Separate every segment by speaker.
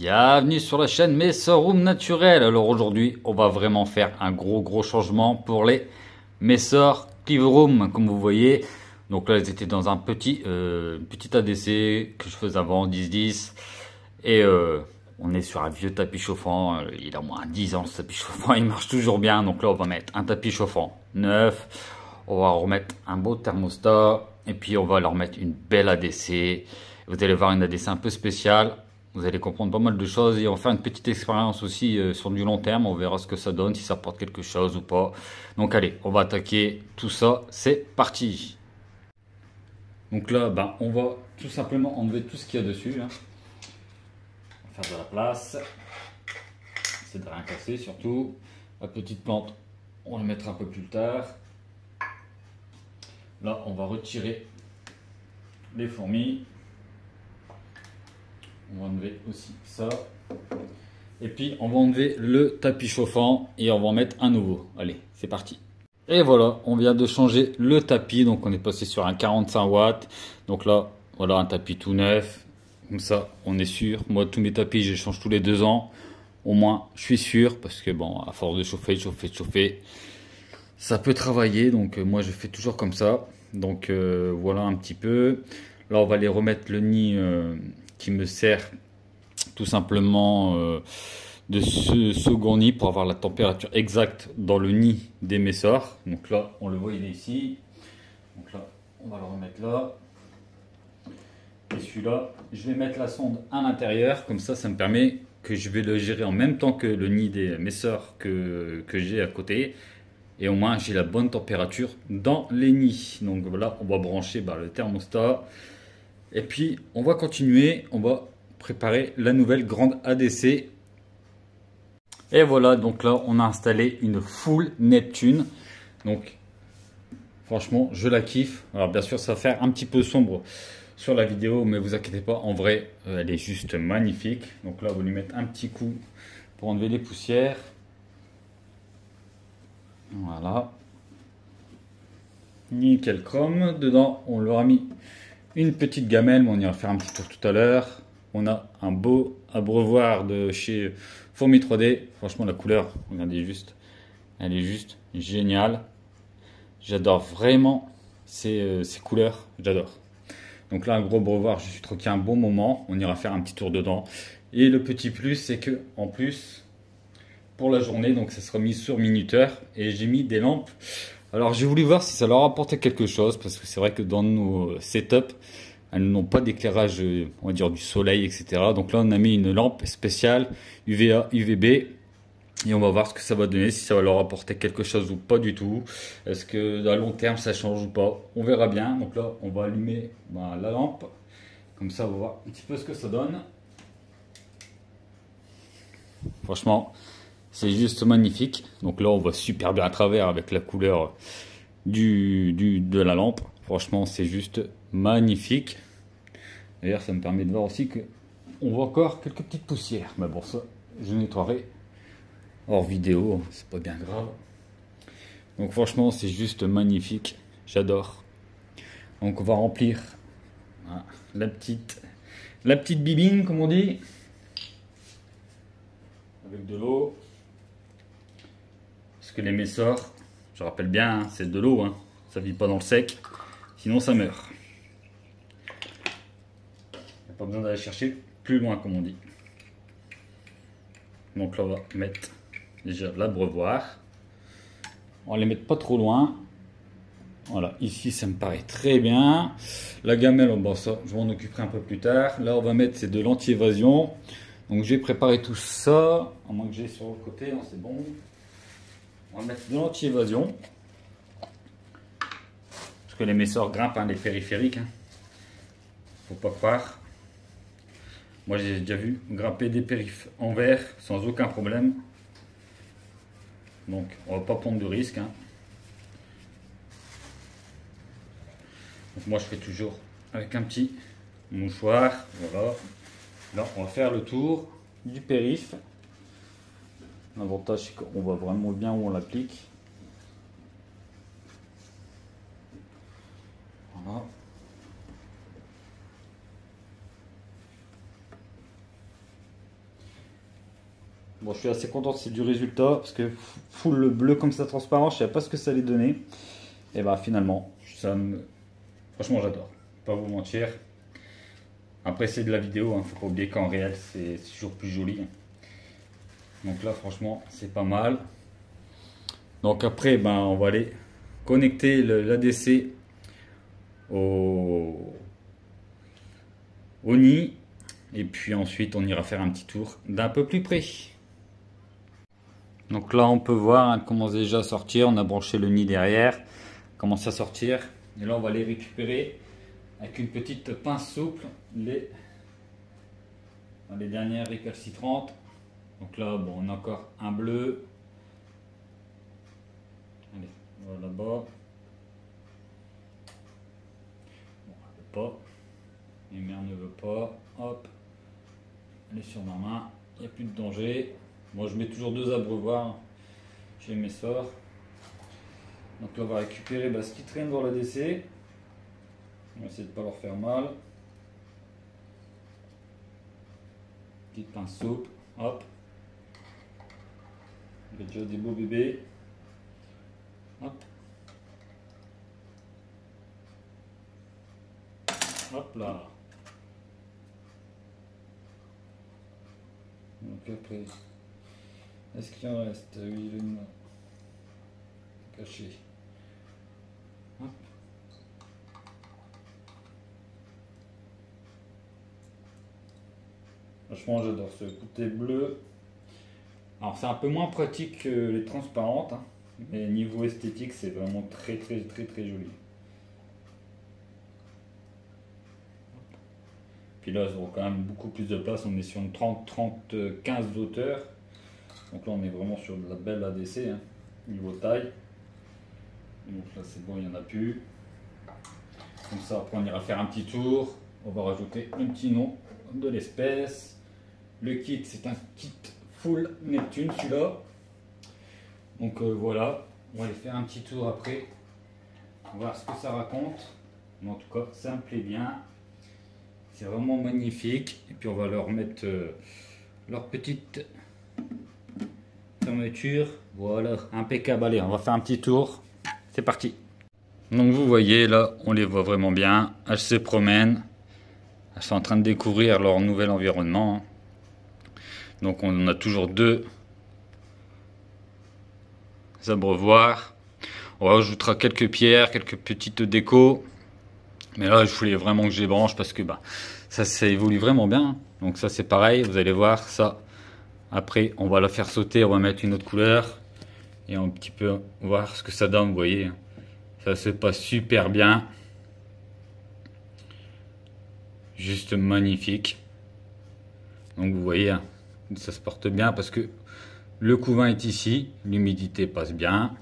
Speaker 1: Bienvenue sur la chaîne Mesor Room Naturel. Alors aujourd'hui, on va vraiment faire un gros changement pour les Mesor Cleave Room, comme vous voyez. Donc là, ils étaient dans un petit ADC que je faisais avant, 10-10. Et on est sur un vieux tapis chauffant. Il a moins 10 ans ce tapis chauffant, il marche toujours bien. Donc là, on va mettre un tapis chauffant neuf. On va remettre un beau thermostat. Et puis on va leur mettre une belle ADC. Vous allez voir une ADC un peu spéciale. Vous allez comprendre pas mal de choses et on va faire une petite expérience aussi sur du long terme. On verra ce que ça donne, si ça apporte quelque chose ou pas. Donc allez, on va attaquer tout ça. C'est parti. Donc là, on va tout simplement enlever tout ce qu'il y a dessus. Là. On va faire de la place. C'est de rien casser surtout. La petite plante, on la mettra un peu plus tard. Là, on va retirer les fourmis. On va enlever aussi ça. Et puis on va enlever le tapis chauffant et on va en mettre un nouveau. Allez, c'est parti. Et voilà, on vient de changer le tapis. Donc on est passé sur un 45 watts. Donc là, voilà un tapis tout neuf. Comme ça, on est sûr. Moi, tous mes tapis, je les change tous les 2 ans. Au moins, je suis sûr. Parce que bon, à force de chauffer, ça peut travailler. Donc moi, je fais toujours comme ça. Donc voilà un petit peu. Là, on va aller remettre le nid qui me sert tout simplement de ce second nid pour avoir la température exacte dans le nid des Mesor. Donc là, on le voit, il est ici. Donc là, on va le remettre là. Et celui-là, je vais mettre la sonde à l'intérieur. Comme ça me permet que je vais le gérer en même temps que le nid des Mesor que j'ai à côté. Et au moins, j'ai la bonne température dans les nids. Donc voilà, on va brancher le thermostat. Et puis, on va continuer. On va préparer la nouvelle grande ADC. Et voilà, donc là, on a installé une full Neptune. Donc, franchement, je la kiffe. Alors, bien sûr, ça va faire un petit peu sombre sur la vidéo, mais vous inquiétez pas, en vrai, elle est juste magnifique. Donc là, on va lui mettre un petit coup pour enlever les poussières. Voilà. Nickel chrome. Dedans, on leur a mis une petite gamelle, mais on ira faire un petit tour tout à l'heure. On a un beau abreuvoir de chez Fourmi 3D. Franchement, la couleur, regardez juste, elle est juste géniale. J'adore vraiment ces couleurs, j'adore. Donc là, un gros abreuvoir, je suis troqué un bon moment. On ira faire un petit tour dedans. Et le petit plus, c'est que en plus, pour la journée, donc ça sera mis sur minuteur. Et j'ai mis des lampes. Alors j'ai voulu voir si ça leur apportait quelque chose, parce que c'est vrai que dans nos setups, elles n'ont pas d'éclairage, on va dire du soleil, etc. Donc là on a mis une lampe spéciale UVA, UVB, et on va voir ce que ça va donner, si ça va leur apporter quelque chose ou pas du tout. Est-ce que à long terme ça change ou pas? On verra bien. Donc là on va allumer la lampe, comme ça on va voir un petit peu ce que ça donne. Franchement, c'est juste magnifique. Donc là, on voit super bien à travers avec la couleur de la lampe. Franchement, c'est juste magnifique. D'ailleurs, ça me permet de voir aussi que on voit encore quelques petites poussières. Mais bon, ça, je nettoierai hors vidéo. C'est pas bien grave. Donc franchement, c'est juste magnifique. J'adore. Donc on va remplir la petite bibine, comme on dit. Avec de l'eau. Parce que les Mesor, je rappelle bien, c'est de l'eau, hein. Ça ne vit pas dans le sec, sinon ça meurt. Il n'y a pas besoin d'aller chercher plus loin, comme on dit. Donc là, on va mettre déjà l'abreuvoir. On va les mettre pas trop loin. Voilà, ici ça me paraît très bien. La gamelle, ça, je m'en occuperai un peu plus tard. Là, on va mettre c'est de l'anti-évasion. Donc j'ai préparé tout ça, à moins que j'ai sur le côté, hein, c'est bon. On va mettre de l'anti-évasion. Parce que les Mesor grimpent les périphériques. Faut pas croire. Moi j'ai déjà vu grimper des périphes en verre sans aucun problème. Donc on va pas prendre de risque. Donc moi je fais toujours avec un petit mouchoir. Voilà. Là on va faire le tour du périph'. L'avantage c'est qu'on voit vraiment bien où on l'applique. Voilà. Bon, je suis assez content du résultat parce que full bleu comme ça transparent, je savais pas ce que ça allait donner. Et bah finalement, franchement j'adore. Pas vous mentir. Après c'est de la vidéo, hein. Faut pas oublier qu'en réel c'est toujours plus joli. Donc là franchement c'est pas mal. Donc après ben, on va aller connecter l'ADC au nid. Et puis ensuite on ira faire un petit tour d'un peu plus près. Donc là on peut voir, elle commence déjà à sortir. On a branché le nid derrière, commence à sortir. Et là on va les récupérer avec une petite pince souple les dernières récalcitrantes. Donc là bon, on a encore un bleu. Allez, on va là-bas. Bon, elle veut pas. Les mères ne veut pas. Hop. Elle est sur ma main. Il n'y a plus de danger. Moi je mets toujours 2 abreuvoirs chez mes sorts. Donc là on va récupérer ce qui traîne dans l'ADC. On va essayer de ne pas leur faire mal. Petite pince souple. Hop. Il y a déjà des beaux bébés. Hop. Hop là. Donc après, est-ce qu'il en reste? Oui, il est caché. Hop. Franchement, j'adore ce côté bleu. Alors, c'est un peu moins pratique que les transparentes, hein, mais niveau esthétique, c'est vraiment très joli. Puis là, ils auront quand même beaucoup plus de place. On est sur une 30-15 d'auteur. Donc là, on est vraiment sur de la belle ADC, hein, niveau taille. Donc là, c'est bon, il n'y en a plus. Comme ça, après, on ira faire un petit tour. On va rajouter un petit nom de l'espèce. Le kit, c'est un kit full Neptune, celui-là. Donc voilà, on va aller faire un petit tour après. Voir ce que ça raconte. Mais en tout cas, ça me plaît bien. C'est vraiment magnifique. Et puis on va leur mettre leur petite fermeture. Voilà, impeccable. Allez, on va faire un petit tour. C'est parti. Donc vous voyez là, on les voit vraiment bien. Elles se promènent. Elles sont en train de découvrir leur nouvel environnement. Donc on a toujours 2 abreuvoirs. On rajoutera quelques pierres, quelques petites décos. Mais là, je voulais vraiment que je les branche parce que ça évolue vraiment bien. Donc ça, c'est pareil. Vous allez voir ça. Après, on va la faire sauter. On va mettre une autre couleur. Et un petit peu voir ce que ça donne. Vous voyez, ça se passe super bien. Juste magnifique. Donc vous voyez, ça se porte bien parce que le couvain est ici. L'humidité passe bien.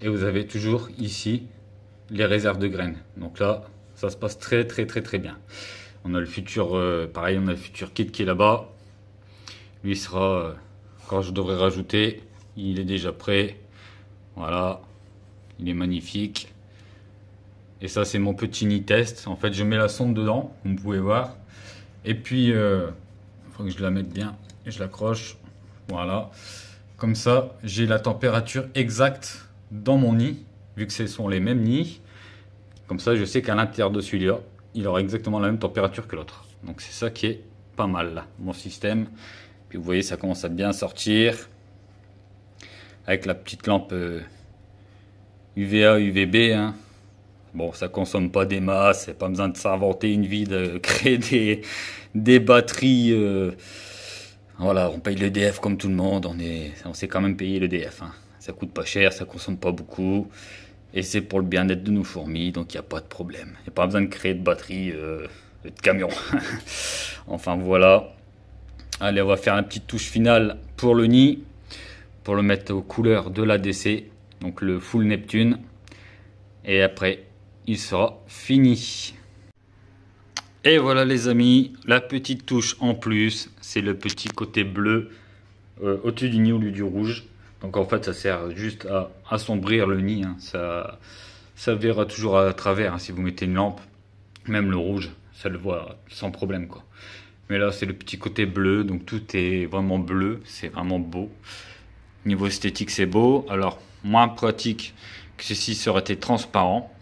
Speaker 1: Et vous avez toujours ici les réserves de graines. Donc là, ça se passe très bien. On a le futur, pareil, on a le futur kit qui est là-bas. Lui sera, quand je devrais rajouter, il est déjà prêt. Voilà, il est magnifique. Et ça, c'est mon petit nid test. En fait, je mets la sonde dedans, vous pouvez voir. Et puis, il faut que je la mette bien et je l'accroche. Voilà, comme ça, j'ai la température exacte dans mon nid, vu que ce sont les mêmes nids. Comme ça, je sais qu'à l'intérieur de celui-là, il aura exactement la même température que l'autre. Donc c'est ça qui est pas mal là, mon système. Puis vous voyez, ça commence à bien sortir. Avec la petite lampe UVA, UVB. Hein. Bon, ça consomme pas des masses, c'est pas besoin de s'inventer une vie, de créer des batteries. Voilà, on paye l'EDF comme tout le monde, on sait quand même payer l'EDF. Hein. Ça coûte pas cher, ça consomme pas beaucoup. Et c'est pour le bien-être de nos fourmis, donc il n'y a pas de problème. Il n'y a pas besoin de créer de batterie, de camion. Enfin voilà. Allez, on va faire une petite touche finale pour le nid. Pour le mettre aux couleurs de l'ADC. Donc le full Neptune. Et après, il sera fini. Et voilà les amis, la petite touche en plus. C'est le petit côté bleu au-dessus du nid au lieu du rouge. Donc en fait ça sert juste à assombrir le nid, hein. Ça verra toujours à travers, hein, si vous mettez une lampe, même le rouge, ça le voit sans problème quoi. Mais là, c'est le petit côté bleu, donc tout est vraiment bleu, c'est vraiment beau. Niveau esthétique, c'est beau. Alors, moins pratique que ceci, ça aurait été transparent.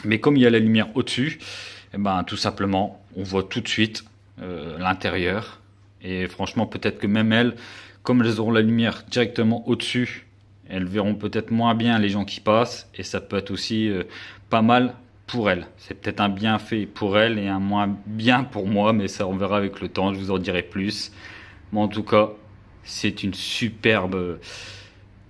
Speaker 1: Mais comme il y a la lumière au-dessus, eh ben, tout simplement, on voit tout de suite l'intérieur. Et franchement, peut-être que même elles, comme elles auront la lumière directement au-dessus, elles verront peut-être moins bien les gens qui passent. Et ça peut être aussi pas mal pour elles. C'est peut-être un bienfait pour elles et un moins bien pour moi. Mais ça, on verra avec le temps, je vous en dirai plus. Mais en tout cas, c'est une superbe...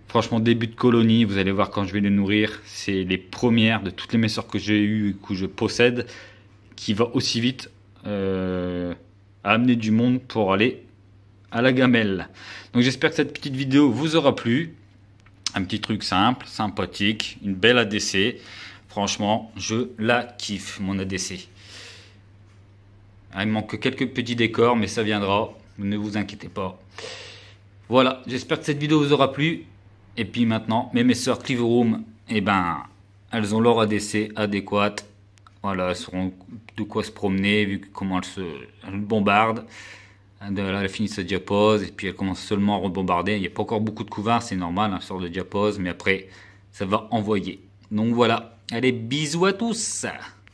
Speaker 1: Franchement, début de colonie, vous allez voir quand je vais les nourrir. C'est les premières de toutes les messeurs que j'ai eues et que je possède qui va aussi vite amener du monde pour aller à la gamelle. Donc j'espère que cette petite vidéo vous aura plu. Un petit truc simple, sympathique, une belle ADC. Franchement, je la kiffe, mon ADC. Il me manque quelques petits décors, mais ça viendra. Ne vous inquiétez pas. Voilà, j'espère que cette vidéo vous aura plu. Et puis maintenant, mes sœurs Cliveroom, eh ben, elles ont leur ADC adéquate. Voilà, elles sauront de quoi se promener, vu comment elles bombardent. Là, elle finit sa diapose, et puis elle commence seulement à rebombarder. Il n'y a pas encore beaucoup de couvards, c'est normal, un sort de diapose, mais après, ça va envoyer. Donc voilà, allez, bisous à tous!